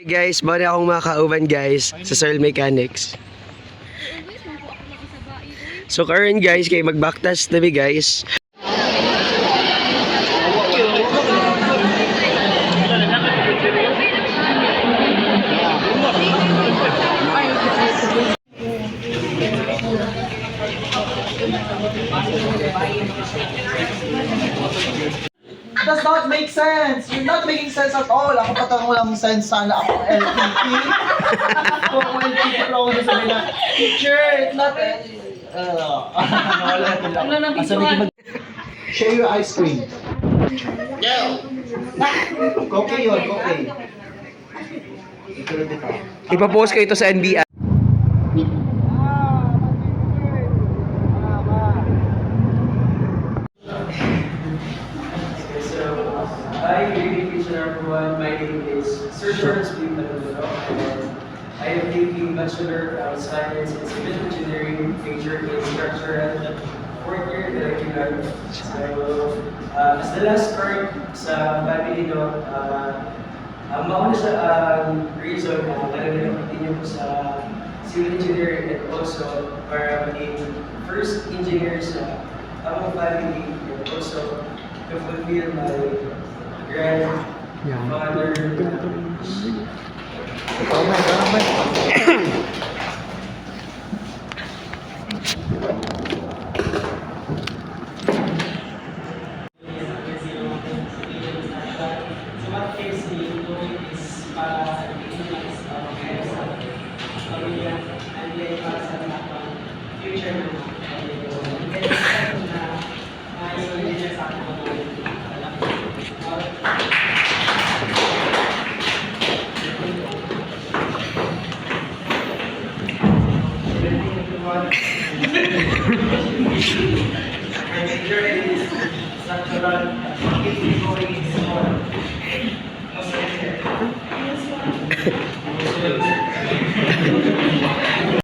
Guys, bari akong makauban guys sa Searle Mechanics. So karon guys, kay mag-backtest na guys. Does not make sense. You're not making sense at all. Ako patang walang sense sana ako LPP. Kung LPP pero ako sabi na, teacher, it's not nawala ko lang. Share your ice cream. Yeah. Okay yun, okay. Ipapost ko ito sa NBI. Hi, good evening everyone. My name is Sir Charles B. Manolo, and I am taking Bachelor of Science in Civil Engineering, major in Structural, fourth year director. So, as the last part sa family note, ang mauna sa reason na talaga continue ko sa Civil Engineering and also para maging first engineer sa among family and also to fulfill my grandfather. My major is structural,